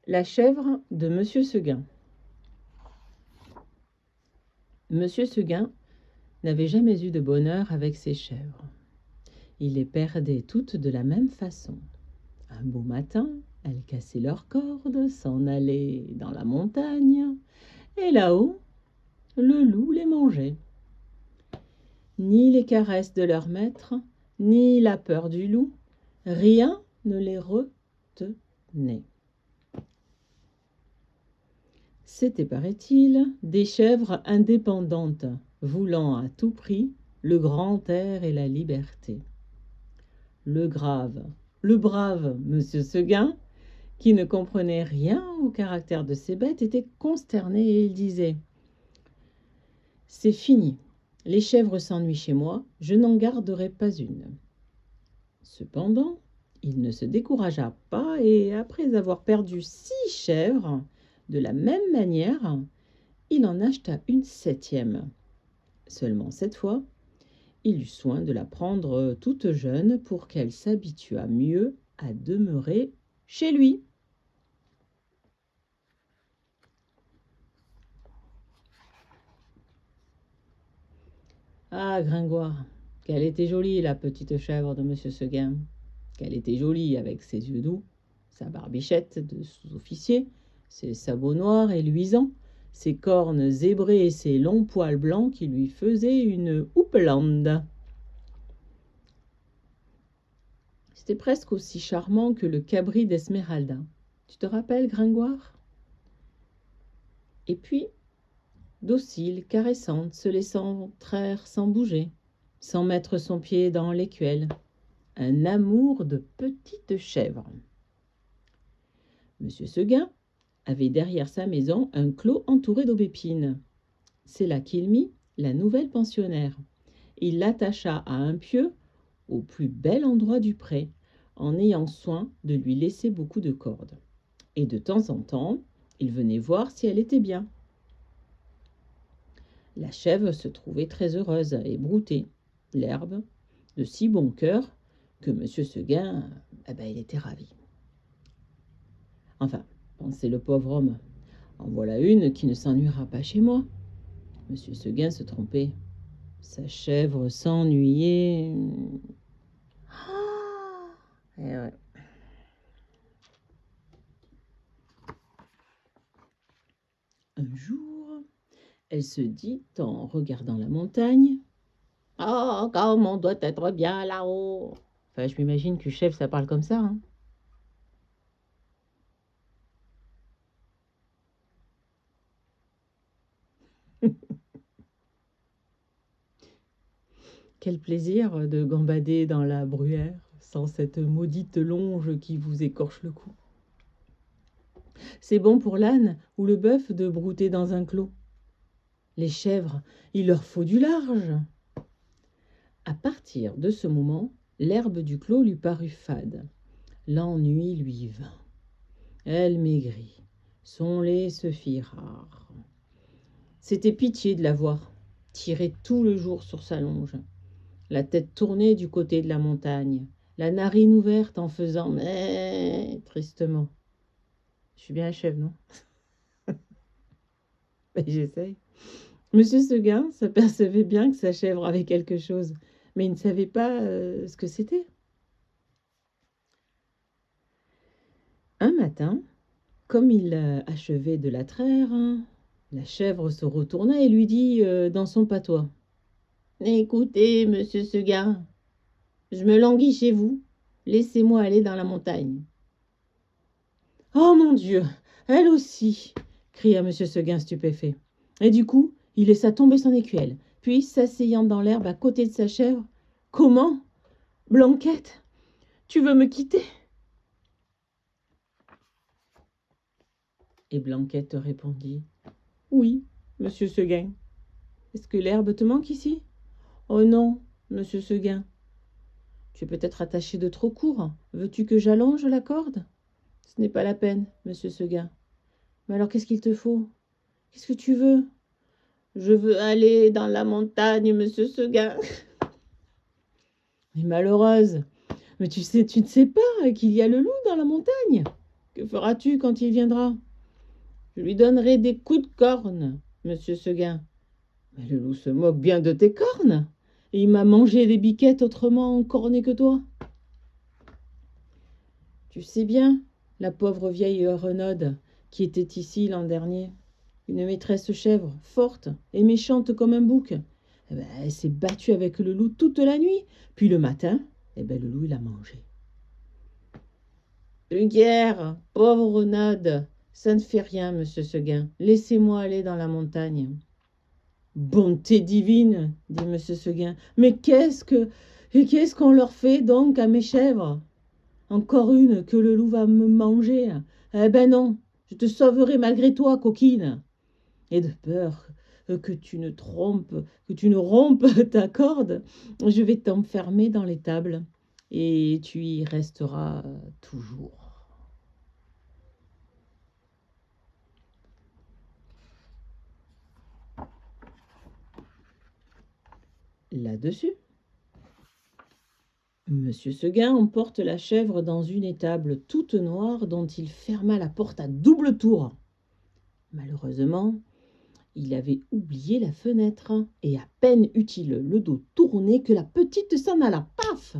La chèvre de Monsieur Seguin. Monsieur Seguin n'avait jamais eu de bonheur avec ses chèvres. Il les perdait toutes de la même façon. Un beau matin, elles cassaient leurs cordes, s'en allaient dans la montagne, et là-haut, le loup les mangeait. Ni les caresses de leur maître, ni la peur du loup, rien ne les retenait. C'étaient, paraît-il, des chèvres indépendantes, voulant à tout prix le grand air et la liberté. Le brave Monsieur Seguin, qui ne comprenait rien au caractère de ces bêtes, était consterné et il disait « C'est fini, les chèvres s'ennuient chez moi, je n'en garderai pas une. » Cependant, il ne se découragea pas et, après avoir perdu 6 chèvres, de la même manière, il en acheta une 7e. Seulement cette fois, il eut soin de la prendre toute jeune pour qu'elle s'habituât mieux à demeurer chez lui. Ah, Gringoire, qu'elle était jolie, la petite chèvre de Monsieur Seguin. Qu'elle était jolie avec ses yeux doux, sa barbichette de sous-officier, ses sabots noirs et luisants, ses cornes zébrées et ses longs poils blancs qui lui faisaient une houppelande. C'était presque aussi charmant que le cabri d'Esmeralda. Tu te rappelles, Gringoire? Et puis, docile, caressante, se laissant traire sans bouger, sans mettre son pied dans l'écuelle. Un amour de petite chèvre. Monsieur Seguin avait derrière sa maison un clos entouré d'aubépines. C'est là qu'il mit la nouvelle pensionnaire. Il l'attacha à un pieu au plus bel endroit du pré, en ayant soin de lui laisser beaucoup de cordes. Et de temps en temps, il venait voir si elle était bien. La chèvre se trouvait très heureuse et broutait l'herbe de si bon cœur que Monsieur Seguin, il était ravi. Enfin, pensait le pauvre homme, en voilà une qui ne s'ennuiera pas chez moi. Monsieur Seguin se trompait. Sa chèvre s'ennuyait. Eh ouais. Un jour, elle se dit en regardant la montagne. « Oh, comme on doit être bien là-haut !» Enfin, je m'imagine que chèvre, ça parle comme ça, hein. Quel plaisir de gambader dans la bruyère sans cette maudite longe qui vous écorche le cou. C'est bon pour l'âne ou le bœuf de brouter dans un clos. Les chèvres, il leur faut du large. À partir de ce moment, l'herbe du clos lui parut fade. L'ennui lui vint. Elle maigrit. Son lait se fit rare. C'était pitié de la voir, tirer tout le jour sur sa longe, la tête tournée du côté de la montagne, la narine ouverte en faisant « mais » tristement. Je suis bien à chèvre, non? J'essaye. Monsieur Seguin s'apercevait bien que sa chèvre avait quelque chose, mais il ne savait pas ce que c'était. Un matin, comme il achevait de la traire, la chèvre se retourna et lui dit dans son patois « Écoutez, Monsieur Seguin, je me languis chez vous, laissez-moi aller dans la montagne. »« Oh mon Dieu, elle aussi !» cria Monsieur Seguin stupéfait. Et du coup, il laissa tomber son écuelle, puis, s'asseyant dans l'herbe à côté de sa chèvre, « Comment, Blanquette, tu veux me quitter ?» Et Blanquette répondit « Oui, Monsieur Seguin. Est-ce que l'herbe te manque ici ?»« Oh non, Monsieur Seguin. Tu es peut-être attaché de trop court. Veux-tu que j'allonge la corde ?»« Ce n'est pas la peine, Monsieur Seguin. Mais alors qu'est-ce qu'il te faut? Qu'est-ce que tu veux ?»« Je veux aller dans la montagne, Monsieur Seguin. » Mais malheureuse, mais tu ne sais pas qu'il y a le loup dans la montagne. Que feras-tu quand il viendra? Je lui donnerai des coups de corne, monsieur Seguin. Mais le loup se moque bien de tes cornes, et il m'a mangé des biquettes autrement cornées que toi. Tu sais bien, la pauvre vieille Renaude qui était ici l'an dernier, une maîtresse chèvre, forte et méchante comme un bouc. Eh ben, elle s'est battue avec le loup toute la nuit, puis le matin, eh ben, le loup l'a mangée. Une guerre, pauvre Renaude, ça ne fait rien, monsieur Seguin. Laissez-moi aller dans la montagne. Bonté divine, dit monsieur Seguin. Mais qu'est-ce qu'on leur fait donc à mes chèvres? Encore une que le loup va me manger. Eh ben non, je te sauverai malgré toi, coquine. Et de peur que tu ne rompes ta corde, je vais t'enfermer dans l'étable et tu y resteras toujours. Là-dessus, monsieur Seguin emporte la chèvre dans une étable toute noire dont il ferma la porte à double tour. Malheureusement, il avait oublié la fenêtre, et à peine eut-il le dos tourné que la petite s'en alla. Paf!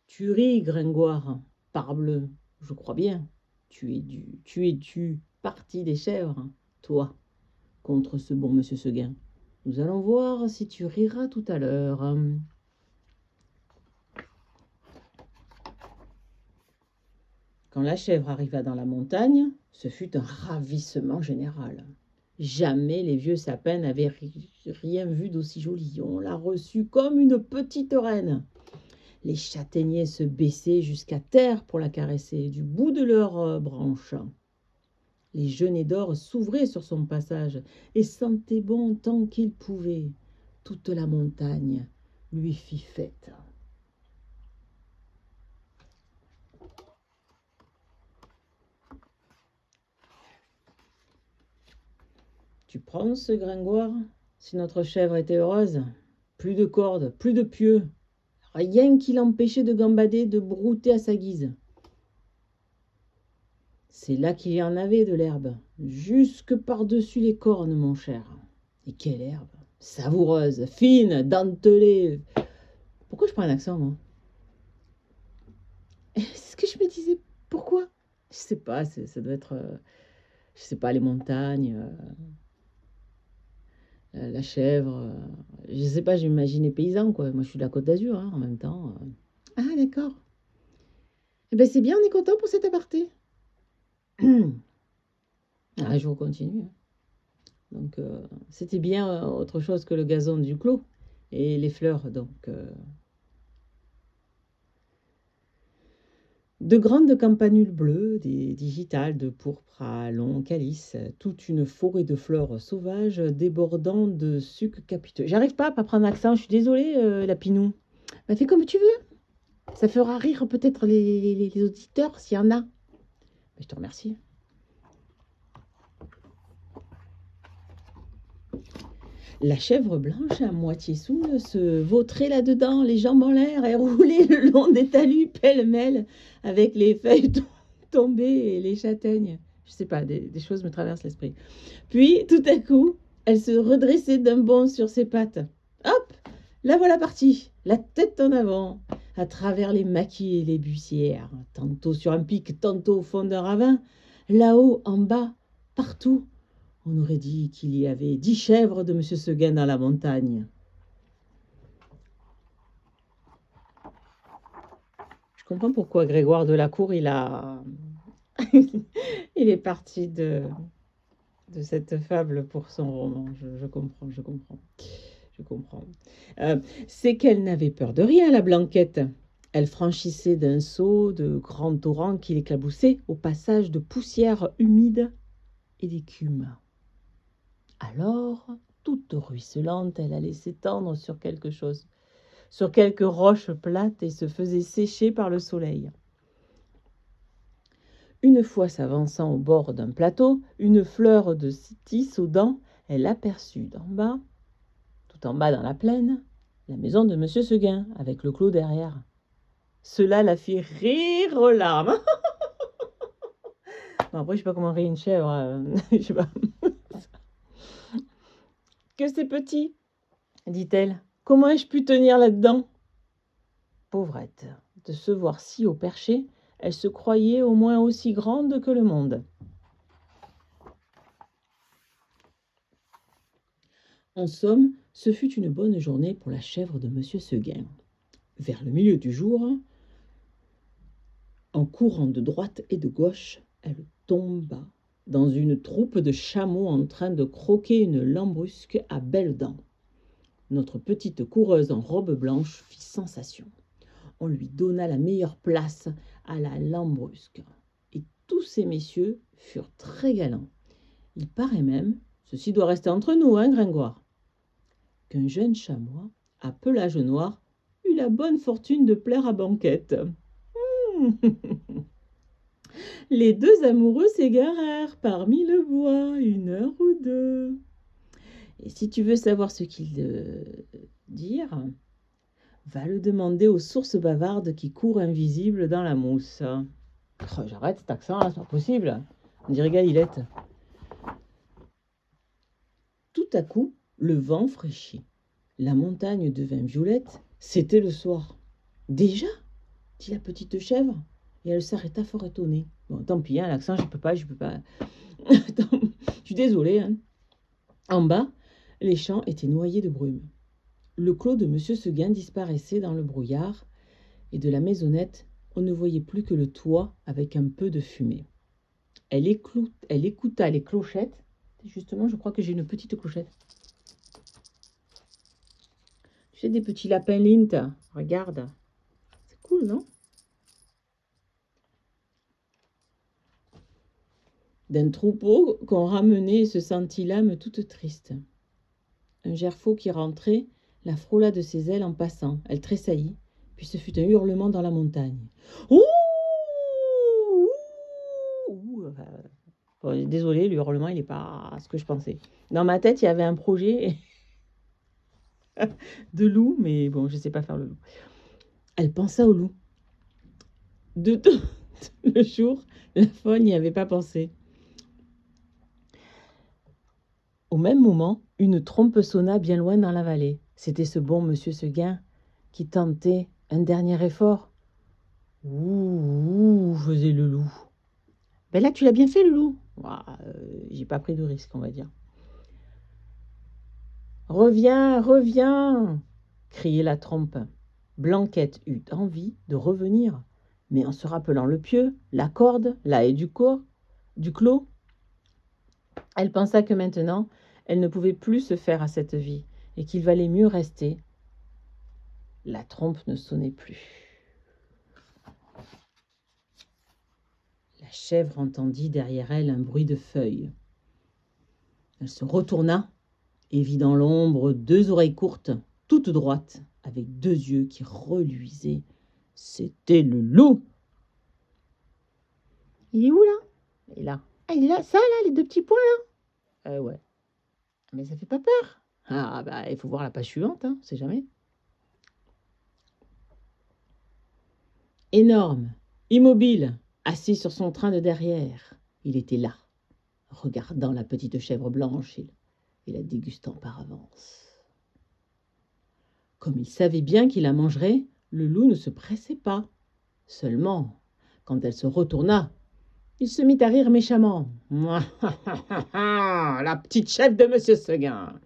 Tu ris, Gringoire, parbleu, je crois bien. Tu es parti des chèvres, toi, contre ce bon monsieur Seguin. Nous allons voir si tu riras tout à l'heure. Quand la chèvre arriva dans la montagne, ce fut un ravissement général. Jamais les vieux sapins n'avaient rien vu d'aussi joli. On l'a reçue comme une petite reine. Les châtaigniers se baissaient jusqu'à terre pour la caresser du bout de leurs branches. Les genêts d'or s'ouvraient sur son passage et sentaient bon tant qu'ils pouvaient. Toute la montagne lui fit fête. Tu penses, Gringoire, si notre chèvre était heureuse? Plus de cordes, plus de pieux, rien qui l'empêchait de gambader, de brouter à sa guise. C'est là qu'il y en avait de l'herbe, jusque par-dessus les cornes, mon cher. Et quelle herbe! Savoureuse, fine, dentelée. Pourquoi je prends un accent, moi? C'est ce que je me disais. Pourquoi? Je sais pas, ça doit être... je sais pas, les montagnes, la chèvre. Je sais pas, j'imagine les paysans, quoi. Moi, je suis de la Côte d'Azur, hein, en même temps. Ah, d'accord. Eh ben, c'est bien, on est content pour cet aparté. Ah, je vous continue. Donc, c'était bien autre chose que le gazon du clos et les fleurs. Donc, de grandes campanules bleues, des digitales de pourpre à longs calices, toute une forêt de fleurs sauvages débordant de sucs capiteux. J'arrive pas à prendre accent, je suis désolée, Lapinou. Bah, fais comme tu veux. Ça fera rire peut-être les auditeurs s'il y en a. Mais je te remercie. La chèvre blanche, à moitié saoule, se vautrait là-dedans, les jambes en l'air, et roulait le long des talus pêle-mêle, avec les feuilles tombées et les châtaignes. Je sais pas, des choses me traversent l'esprit. Puis, tout à coup, elle se redressait d'un bond sur ses pattes. Hop, la voilà partie, la tête en avant, à travers les maquis et les bussières, tantôt sur un pic, tantôt au fond d'un ravin, là-haut, en bas, partout. On aurait dit qu'il y avait 10 chèvres de monsieur Seguin dans la montagne. Je comprends pourquoi Grégoire de la Cour, il est parti de cette fable pour son roman. Je comprends. C'est qu'elle n'avait peur de rien, la Blanquette. Elle franchissait d'un saut de grands torrents qui l'éclaboussaient au passage de poussière humide et d'écume. Alors, toute ruisselante, elle allait s'étendre sur quelque chose, sur quelques roches plates, et se faisait sécher par le soleil. Une fois s'avançant au bord d'un plateau, une fleur de cytis aux dents, elle aperçut tout en bas dans la plaine, la maison de monsieur Seguin, avec le clos derrière. Cela la fit rire aux larmes. Bon, après, je sais pas comment rire une chèvre. Je sais pas. Que c'est petit, dit-elle. Comment ai-je pu tenir là-dedans? Pauvrette, de se voir si haut perché, elle se croyait au moins aussi grande que le monde. En somme, ce fut une bonne journée pour la chèvre de monsieur Seguin. Vers le milieu du jour, en courant de droite et de gauche, elle tomba dans une troupe de chameaux en train de croquer une lambrusque à belles dents. Notre petite coureuse en robe blanche fit sensation. On lui donna la meilleure place à la lambrusque. Et tous ces messieurs furent très galants. Il paraît même, ceci doit rester entre nous, hein, Gringoire, qu'un jeune chamois, à pelage noir, eut la bonne fortune de plaire à Banquette. Les deux amoureux s'égarèrent parmi le bois 1 heure ou 2. Et si tu veux savoir ce qu'ils dirent, va le demander aux sources bavardes qui courent invisibles dans la mousse. Oh, j'arrête cet accent là, c'est pas possible. On dirait Galilette. Tout à coup, le vent fraîchit. La montagne devint violette. C'était le soir. Déjà, dit la petite chèvre, et elle s'arrêta fort étonnée. Bon, tant pis, hein, l'accent, je peux pas. Attends, je suis désolée. Hein. En bas, les champs étaient noyés de brume. Le clos de monsieur Seguin disparaissait dans le brouillard, et de la maisonnette, on ne voyait plus que le toit avec un peu de fumée. Elle écouta les clochettes. Justement, je crois que j'ai une petite clochette. Tu sais, des petits lapins Lint. Regarde. C'est cool, non? D'un troupeau qu'on ramenait et se sentit l'âme toute triste. Un gerfaut qui rentrait la frôla de ses ailes en passant. Elle tressaillit, puis ce fut un hurlement dans la montagne. Ouh, ouh. Bon, désolé, le hurlement, il n'est pas ce que je pensais. Dans ma tête, il y avait un projet de loup, mais bon, je ne sais pas faire le loup. Elle pensa au loup. De tout le jour, la folle n'y avait pas pensé. Au même moment, une trompe sonna bien loin dans la vallée. C'était ce bon monsieur Seguin qui tentait un dernier effort. Ouh, faisait le loup. Ben là, tu l'as bien fait, le loup. J'ai pas pris de risque, on va dire. Reviens, reviens, criait la trompe. Blanquette eut envie de revenir, mais en se rappelant le pieu, la corde, la haie du clos, elle pensa que maintenant, elle ne pouvait plus se faire à cette vie, et qu'il valait mieux rester. La trompe ne sonnait plus. La chèvre entendit derrière elle un bruit de feuilles. Elle se retourna et vit dans l'ombre 2 oreilles courtes, toutes droites, avec 2 yeux qui reluisaient. C'était le loup. Il est où, là? Il est là. Ah, il est là, ça, là, les 2 petits points, là? Ouais. Mais ça fait pas peur. Ah, bah, il faut voir la page suivante, hein, on sait jamais. Énorme, immobile, assis sur son train de derrière, il était là, regardant la petite chèvre blanche et la dégustant par avance. Comme il savait bien qu'il la mangerait, le loup ne se pressait pas. Seulement, quand elle se retourna, il se mit à rire méchamment. « La petite chèvre de monsieur Seguin !»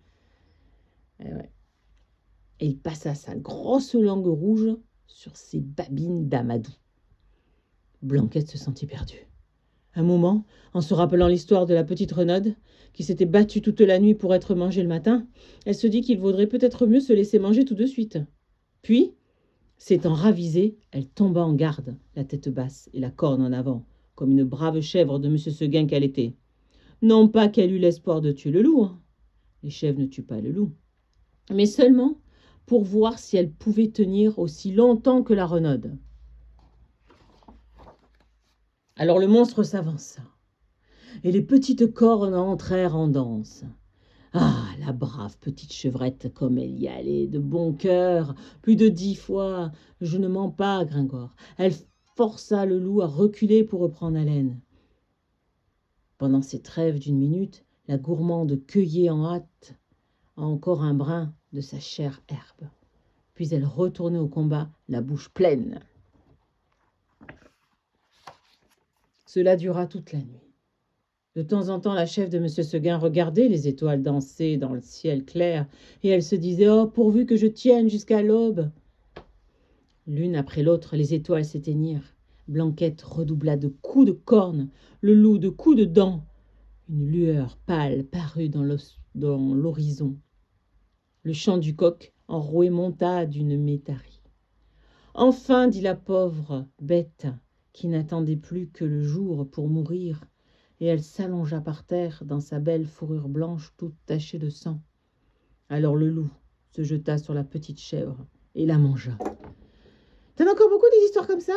Et il passa sa grosse langue rouge sur ses babines d'amadou. Blanquette se sentit perdue. Un moment, en se rappelant l'histoire de la petite Renaude, qui s'était battue toute la nuit pour être mangée le matin, elle se dit qu'il vaudrait peut-être mieux se laisser manger tout de suite. Puis, s'étant ravisée, elle tomba en garde, la tête basse et la corne en avant, comme une brave chèvre de M. Seguin qu'elle était. Non pas qu'elle eût l'espoir de tuer le loup, hein. Les chèvres ne tuent pas le loup, mais seulement pour voir si elle pouvait tenir aussi longtemps que la Renaude. Alors le monstre s'avança, et les petites cornes entrèrent en danse. Ah, la brave petite chevrette, comme elle y allait, de bon cœur, plus de 10 fois. Je ne mens pas, Gringoire. Elle força le loup à reculer pour reprendre haleine. Pendant ces trêves d'une minute, la gourmande cueillait en hâte encore un brin de sa chère herbe. Puis elle retournait au combat, la bouche pleine. Cela dura toute la nuit. De temps en temps, la chef de M. Seguin regardait les étoiles danser dans le ciel clair, et elle se disait « Oh, pourvu que je tienne jusqu'à l'aube !» L'une après l'autre, les étoiles s'éteignirent. Blanquette redoubla de coups de corne, le loup de coups de dents. Une lueur pâle parut dans l'horizon. Le chant du coq enroué monta d'une métairie. Enfin, dit la pauvre bête, qui n'attendait plus que le jour pour mourir, et elle s'allongea par terre dans sa belle fourrure blanche toute tachée de sang. Alors le loup se jeta sur la petite chèvre et la mangea. T'en as encore beaucoup des histoires comme ça?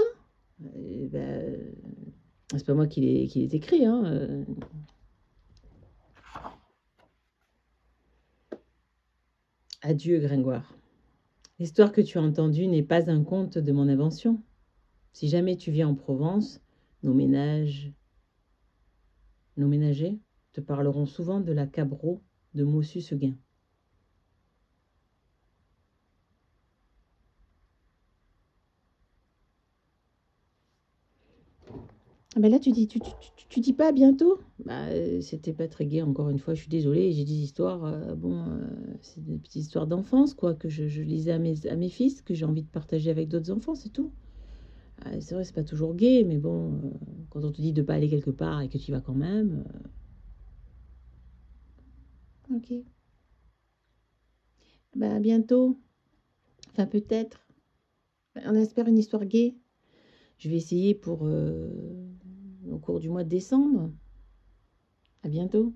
C'est pas moi qui les écrit, hein. Adieu, Gringoire. L'histoire que tu as entendue n'est pas un conte de mon invention. Si jamais tu viens en Provence, nos ménagers te parleront souvent de la Cabro de Mossus-Seguin. Ah ben là, tu dis pas à bientôt? C'était pas très gai, encore une fois, je suis désolée, j'ai des histoires, c'est des petites histoires d'enfance, quoi, que je lisais à mes fils, que j'ai envie de partager avec d'autres enfants, c'est tout. C'est vrai, c'est pas toujours gai, mais bon, quand on te dit de pas aller quelque part et que tu y vas quand même, ok. À bientôt. Enfin, peut-être. On espère une histoire gaie. Je vais essayer au cours du mois de décembre. À bientôt.